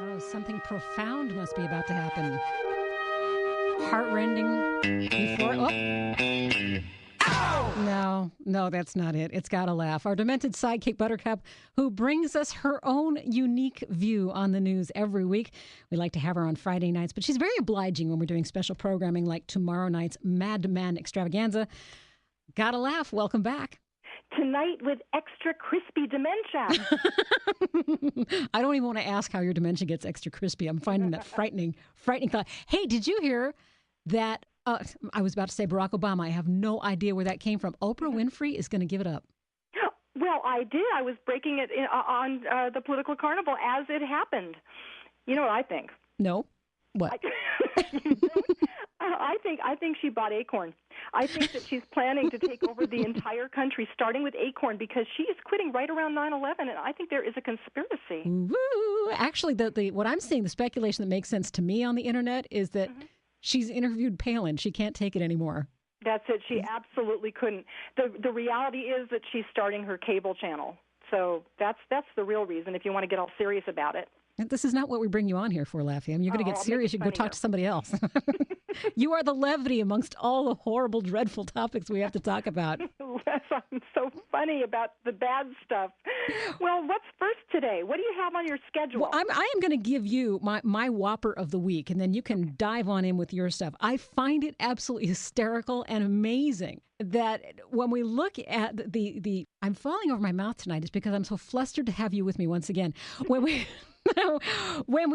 Oh, something profound must be about to happen. Heartrending before. Oh, no, that's not it. It's got to laugh. Our demented sidekick Buttercup, who brings us her own unique view on the news every week. We like to have her on Friday nights, but she's very obliging when we're doing special programming like tomorrow night's Madman Extravaganza. Gotta laugh. Welcome back. Tonight with extra crispy dementia. I don't even want to ask how your dementia gets extra crispy. I'm finding that frightening thought. Hey, did you hear that? I was about to say Barack Obama. I have no idea where that came from. Oprah Winfrey is going to give it up. Well, I did. I was breaking it on the political carnival as it happened. You know what I think? No. What? I think she bought ACORN. I think that she's planning to take over the entire country, starting with ACORN, because she is quitting right around 9/11, and I think there is a conspiracy. Woo! Actually, what I'm seeing, the speculation that makes sense to me on the internet is that she's interviewed Palin. She can't take it anymore. That's it. She absolutely couldn't. The reality is that she's starting her cable channel. So that's the real reason, if you want to get all serious about it. This is not what we bring you on here for, Laffy. I mean, you're going to get serious. You can go talk to somebody else. You are the levity amongst all the horrible, dreadful topics we have to talk about. Yes, I'm so funny about the bad stuff. Well, what's first today? What do you have on your schedule? Well, I am going to give you my whopper of the week, and then you can dive on in with your stuff. I find it absolutely hysterical and amazing that when we look at the I'm falling over my mouth tonight is because I'm so flustered to have you with me once again. When we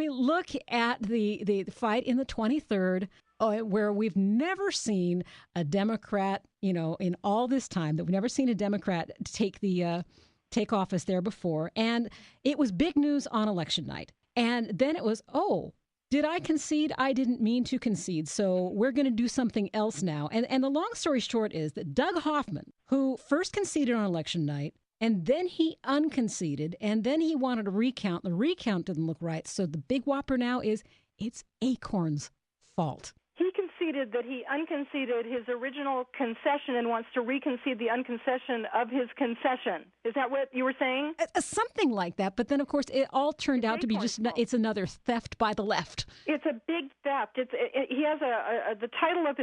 look at the fight in the 23rd, where we've never seen a Democrat, in all this time, that we've never seen a Democrat take office there before. And it was big news on election night. And then it was, did I concede? I didn't mean to concede. So we're going to do something else now. And the long story short is that Doug Hoffman, who first conceded on election night, and then he unconceded, and then he wanted a recount. The recount didn't look right. So the big whopper now is it's ACORN's fault. He conceded that he unconceded his original concession and wants to reconcede the unconcession of his concession. Is that what you were saying? Something like that. But then, of course, it all turned out to be it's another theft by the left. It's a big theft. He has the title of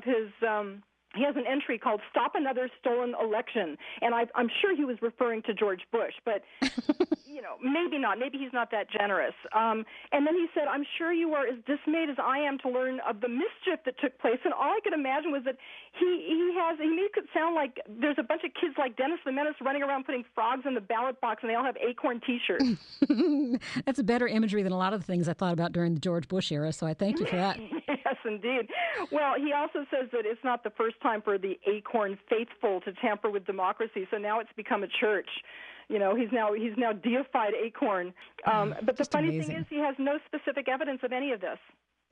his he has an entry called "Stop Another Stolen Election," and I'm sure he was referring to George Bush, but maybe not. Maybe he's not that generous. And then he said, "I'm sure you are as dismayed as I am to learn of the mischief that took place." And all I could imagine was that he made it sound like there's a bunch of kids like Dennis the Menace running around putting frogs in the ballot box, and they all have ACORN T-shirts. That's a better imagery than a lot of the things I thought about during the George Bush era. So I thank you for that. Yes, indeed. Well, he also says that it's not the first time for the ACORN faithful to tamper with democracy. So now it's become a church. He's now deified ACORN. But the funny thing is, he has no specific evidence of any of this.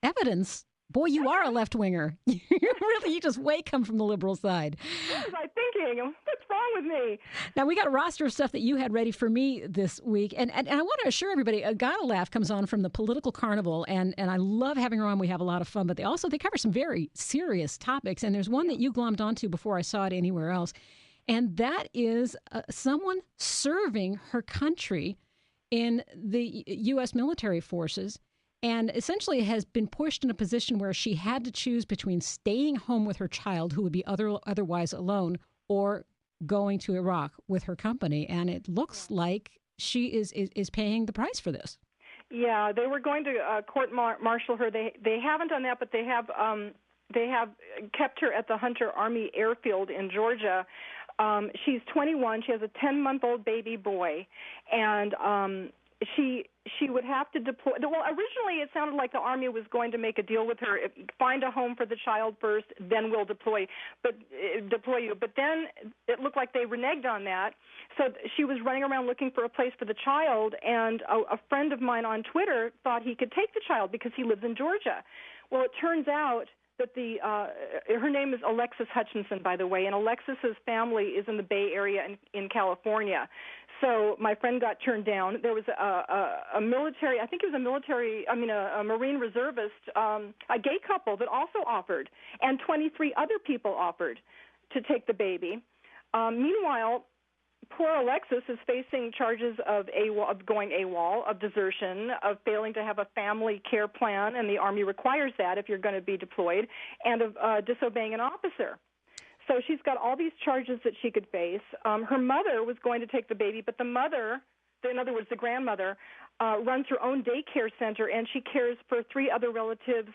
Evidence? Boy, you are a left-winger. You just way come from the liberal side. What was I thinking? What's wrong with me? Now, we got a roster of stuff that you had ready for me this week. And I want to assure everybody, Gotta Laugh comes on from the Political Carnival. And I love having her on. We have a lot of fun. But they cover some very serious topics. And there's one that you glommed onto before I saw it anywhere else. And that is someone serving her country in the U.S. military forces, and essentially has been pushed in a position where she had to choose between staying home with her child, who would be otherwise alone, or going to Iraq with her company. And it looks like she is paying the price for this. Yeah, they were going to court-martial her. They haven't done that, but they have kept her at the Hunter Army Airfield in Georgia. She's 21. She has a 10-month-old baby boy, and she would have to deploy. Well, originally it sounded like the Army was going to make a deal with her, find a home for the child first, then we'll deploy you. But then it looked like they reneged on that. So she was running around looking for a place for the child, and a friend of mine on Twitter thought he could take the child because he lives in Georgia. Well, it turns out that her name is Alexis Hutchinson, by the way, and Alexis's family is in the Bay Area in California. So my friend got turned down. There was a military, I think it was a Marine reservist, a gay couple that also offered, and 23 other people offered to take the baby. Meanwhile, poor Alexis is facing charges of going AWOL, of desertion, of failing to have a family care plan, and the Army requires that if you're going to be deployed, and of disobeying an officer. So she's got all these charges that she could face. Her mother was going to take the baby, but the mother, in other words, the grandmother, runs her own daycare center, and she cares for 3 other relatives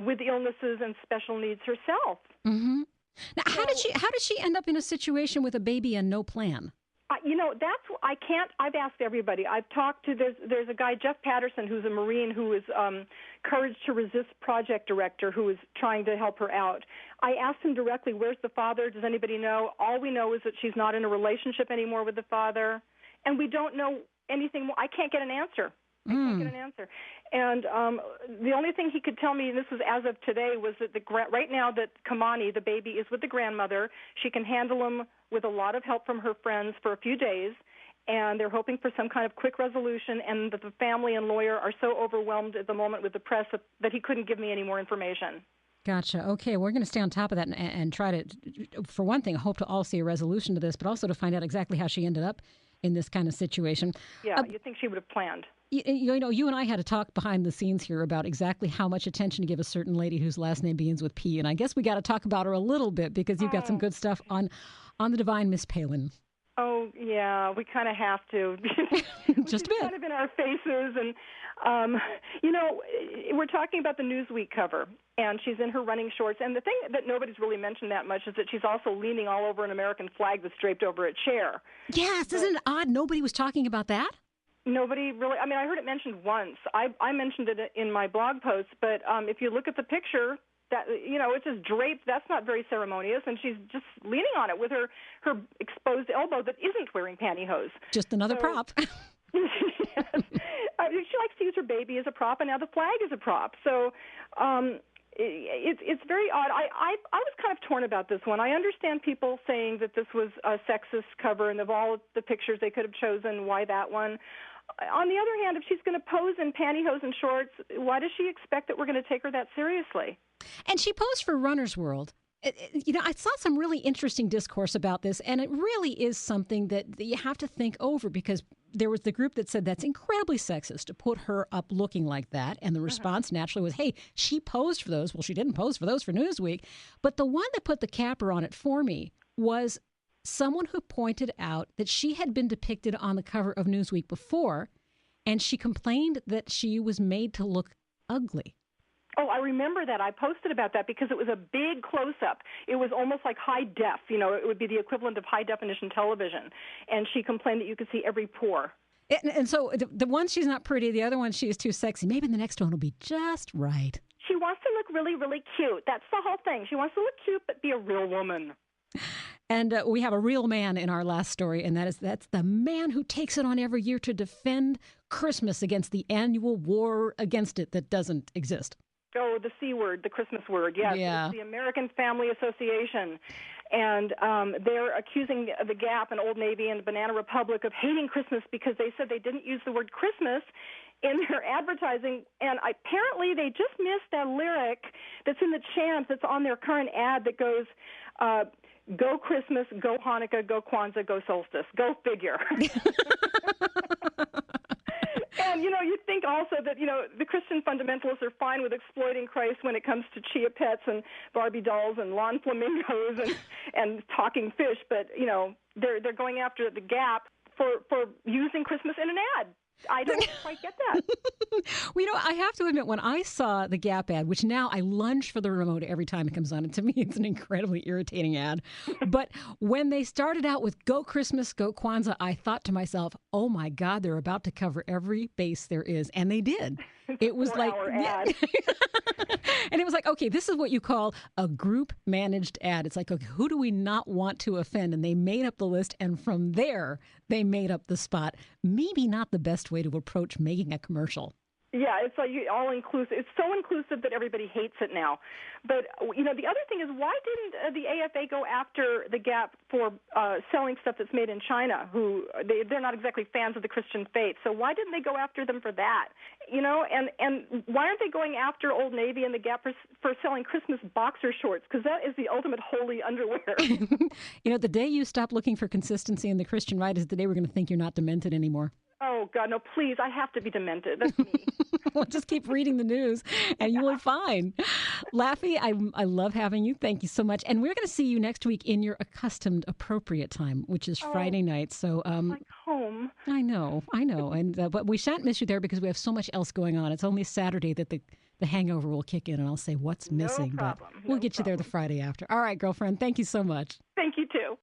with illnesses and special needs herself. Mm-hmm. Now, how did she end up in a situation with a baby and no plan? I've asked everybody. I've talked to, there's a guy, Jeff Patterson, who's a Marine, who is Courage to Resist project director, who is trying to help her out. I asked him directly, where's the father? Does anybody know? All we know is that she's not in a relationship anymore with the father, and we don't know anything more. I can't get an answer. And the only thing he could tell me, and this was as of today, was that right now that Kamani, the baby, is with the grandmother. She can handle him with a lot of help from her friends for a few days, and they're hoping for some kind of quick resolution, and that the family and lawyer are so overwhelmed at the moment with the press that he couldn't give me any more information. Gotcha. Okay, we're going to stay on top of that and try to, for one thing, hope to all see a resolution to this, but also to find out exactly how she ended up in this kind of situation. Yeah, you think she would have planned. You know, you and I had a talk behind the scenes here about exactly how much attention to give a certain lady whose last name begins with P, and I guess we got to talk about her a little bit because you've got some good stuff on the divine Miss Palin. Oh, yeah, we kind of have to. Just a bit. Kind of in our faces. And, we're talking about the Newsweek cover, and she's in her running shorts. And the thing that nobody's really mentioned that much is that she's also leaning all over an American flag that's draped over a chair. Yes, isn't it odd? Nobody was talking about that? Nobody really. I mean, I heard it mentioned once. I mentioned it in my blog post, but if you look at the picture, that it's just draped. That's not very ceremonious, and she's just leaning on it with her exposed elbow that isn't wearing pantyhose. Just another prop. Yes. She likes to use her baby as a prop, and now the flag is a prop. So it's very odd. I was kind of torn about this one. I understand people saying that this was a sexist cover, and of all of the pictures they could have chosen, why that one? On the other hand, if she's going to pose in pantyhose and shorts, why does she expect that we're going to take her that seriously? And she posed for Runner's World. I saw some really interesting discourse about this, and it really is something that you have to think over, because there was the group that said that's incredibly sexist to put her up looking like that, and the response naturally was, hey, she posed for those. Well, she didn't pose for those for Newsweek. But the one that put the capper on it for me was someone who pointed out that she had been depicted on the cover of Newsweek before, and she complained that she was made to look ugly. Oh, I remember that. I posted about that because it was a big close-up. It was almost like high def. It would be the equivalent of high-definition television. And she complained that you could see every pore. And so the one, she's not pretty. The other one, she is too sexy. Maybe the next one will be just right. She wants to look really, really cute. That's the whole thing. She wants to look cute but be a real woman. And we have a real man in our last story, and that's the man who takes it on every year to defend Christmas against the annual war against it that doesn't exist. Oh, the C word, the Christmas word, yes. Yeah. It's the American Family Association. And they're accusing the Gap and Old Navy and Banana Republic of hating Christmas because they said they didn't use the word Christmas in their advertising. And apparently they just missed that lyric that's in the chant that's on their current ad that goes, go Christmas, go Hanukkah, go Kwanzaa, go solstice. Go figure. And, you'd think also that, the Christian fundamentalists are fine with exploiting Christ when it comes to chia pets and Barbie dolls and lawn flamingos and talking fish. But, they're going after the Gap for using Christmas in an ad. I don't quite get that. Well, I have to admit, when I saw the Gap ad, which now I lunge for the remote every time it comes on, and to me it's an incredibly irritating ad. But when they started out with Go Christmas, Go Kwanzaa, I thought to myself, oh my God, they're about to cover every base there is. And they did. It was like, ad. And it was like, okay, this is what you call a group managed ad. It's like, okay, who do we not want to offend? And they made up the list. And from there, they made up the spot. Maybe not the best way to approach making a commercial. Yeah, it's like all inclusive. It's so inclusive that everybody hates it now. But the other thing is, why didn't the AFA go after the Gap for selling stuff that's made in China? They're not exactly fans of the Christian faith, so why didn't they go after them for that? And why aren't they going after Old Navy and the Gap for selling Christmas boxer shorts? Because that is the ultimate holy underwear. The day you stop looking for consistency in the Christian right is the day we're going to think you're not demented anymore. Oh, God, no, please. I have to be demented. That's me. Well, just keep reading the news and you will be fine. Laffy, I love having you. Thank you so much. And we're going to see you next week in your accustomed appropriate time, which is Friday night. So, like home. I know. And but we shan't miss you there because we have so much else going on. It's only Saturday that the hangover will kick in and I'll say what's missing. No problem. But we'll get you there the Friday after. All right, girlfriend. Thank you so much. Thank you, too.